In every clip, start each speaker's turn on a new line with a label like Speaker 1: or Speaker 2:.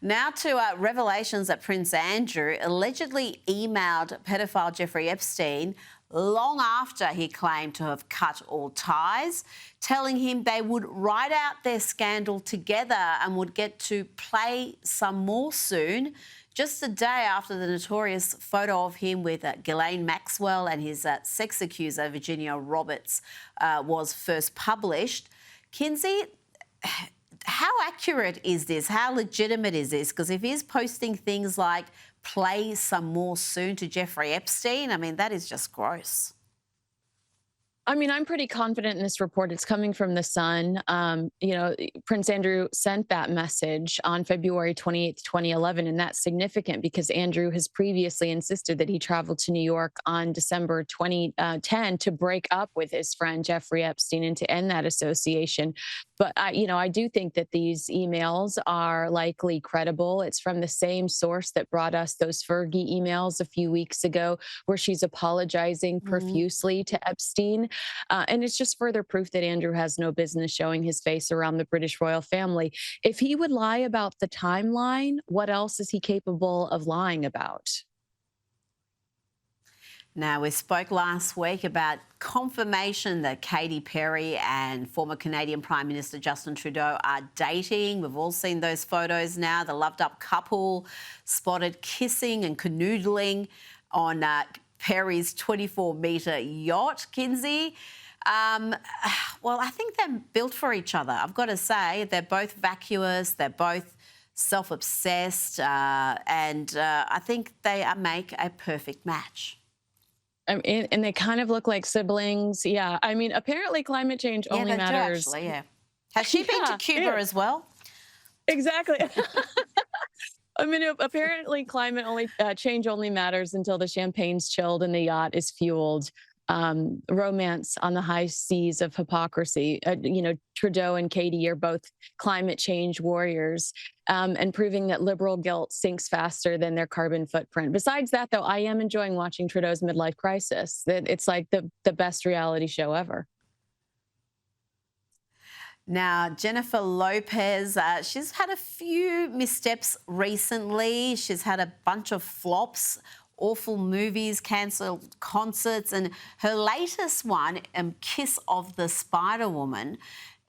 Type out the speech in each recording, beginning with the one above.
Speaker 1: Now to revelations that Prince Andrew allegedly emailed pedophile Jeffrey Epstein long after he claimed to have cut all ties, telling him they would ride out their scandal together and would get to play some more soon. Just a day after the notorious photo of him with Ghislaine Maxwell and his sex accuser, Virginia Roberts, was first published. Kinsey, how accurate is this? How legitimate is this? Because if he's posting things like play some more soon to Jeffrey Epstein, I mean, that is just gross.
Speaker 2: I mean, I'm pretty confident in this report. It's coming from The Sun. Prince Andrew sent that message on February 28th, 2011, and that's significant because Andrew has previously insisted that he traveled to New York on December 2010 to break up with his friend Jeffrey Epstein and to end that association. But I do think that these emails are likely credible. It's from the same source that brought us those Fergie emails a few weeks ago, where she's apologizing profusely to Epstein. And it's just further proof that Andrew has no business showing his face around the British royal family. If he would lie about the timeline, what else is he capable of lying about?
Speaker 1: Now, we spoke last week about confirmation that Katy Perry and former Canadian Prime Minister Justin Trudeau are dating. We've all seen those photos now. The loved-up couple spotted kissing and canoodling on Perry's 24-metre yacht, Kinsey. Well, I think they're built for each other, I've got to say. They're both vacuous, they're both self-obsessed, and I think they make a perfect match.
Speaker 2: And they kind of look like siblings. Yeah. I mean, apparently climate change only matters.
Speaker 1: Actually, yeah. Has she been to Cuba as well?
Speaker 2: Exactly. I mean, apparently climate change only matters until the champagne's chilled and the yacht is fueled. Romance on the high seas of hypocrisy. Trudeau and Katie are both climate change warriors, and proving that liberal guilt sinks faster than their carbon footprint. Besides that, though, I am enjoying watching Trudeau's midlife crisis. It's like the best reality show ever.
Speaker 1: Now, Jennifer Lopez, she's had a few missteps recently. She's had a bunch of flops, awful movies, cancelled concerts, and her latest one, Kiss of the Spider-Woman,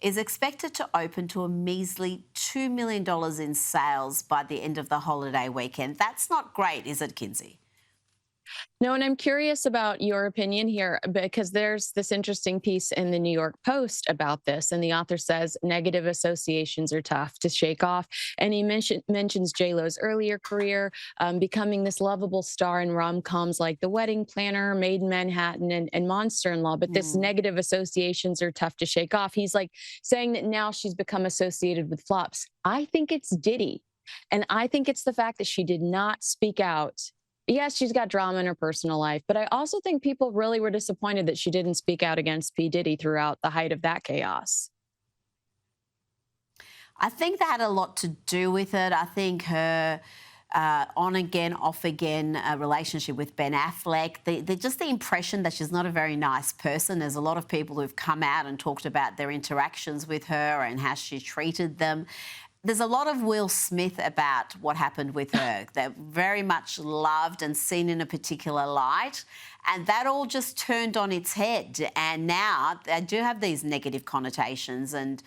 Speaker 1: is expected to open to a measly $2 million in sales by the end of the holiday weekend. That's not great, is it, Kinsey?
Speaker 2: No, and I'm curious about your opinion here, because there's this interesting piece in the New York Post about this, and the author says negative associations are tough to shake off. And he mentions J-Lo's earlier career, becoming this lovable star in rom-coms like The Wedding Planner, Made in Manhattan, and Monster-in-Law. But this negative associations are tough to shake off. He's like saying that now she's become associated with flops. I think it's Diddy. And I think it's the fact that she did not speak out. Yes, she's got drama in her personal life, but I also think people really were disappointed that she didn't speak out against P. Diddy throughout the height of that chaos.
Speaker 1: I think that had a lot to do with it. I think her on-again, off-again relationship with Ben Affleck, just the impression that she's not a very nice person. There's a lot of people who've come out and talked about their interactions with her and how she treated them. There's a lot of Will Smith about what happened with her. They're very much loved and seen in a particular light. And that all just turned on its head. And now they do have these negative connotations, and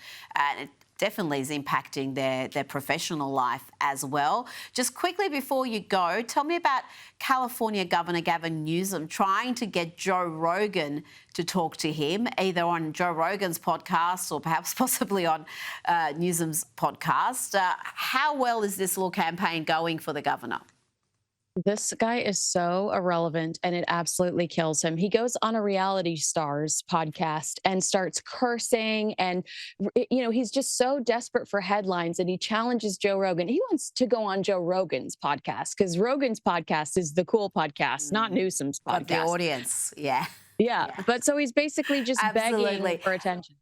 Speaker 1: it definitely is impacting their professional life as well. Just quickly before you go, tell me about California Governor Gavin Newsom trying to get Joe Rogan to talk to him, either on Joe Rogan's podcast or perhaps possibly on Newsom's podcast. How well is this little campaign going for the governor?
Speaker 2: This guy is so irrelevant, and it absolutely kills him. He goes on a reality stars podcast and starts cursing, and he's just so desperate for headlines, and he challenges Joe Rogan. He wants to go on Joe Rogan's podcast because Rogan's podcast is the cool podcast, not Newsom's podcast.
Speaker 1: But the audience, yeah.
Speaker 2: But so he's basically just begging for attention.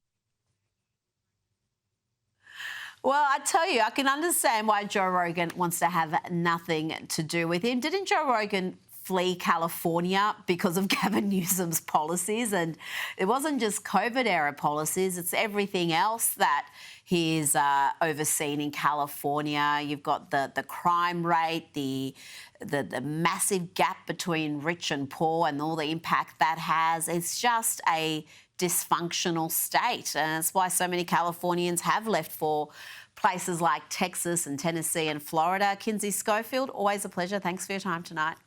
Speaker 1: Well, I tell you, I can understand why Joe Rogan wants to have nothing to do with him. Didn't Joe Rogan flee California because of Gavin Newsom's policies. And it wasn't just COVID-era policies, it's everything else that he's overseen in California. You've got the crime rate, the massive gap between rich and poor and all the impact that has. It's just a dysfunctional state. And that's why so many Californians have left for places like Texas and Tennessee and Florida. Kinsey Schofield, always a pleasure. Thanks for your time tonight.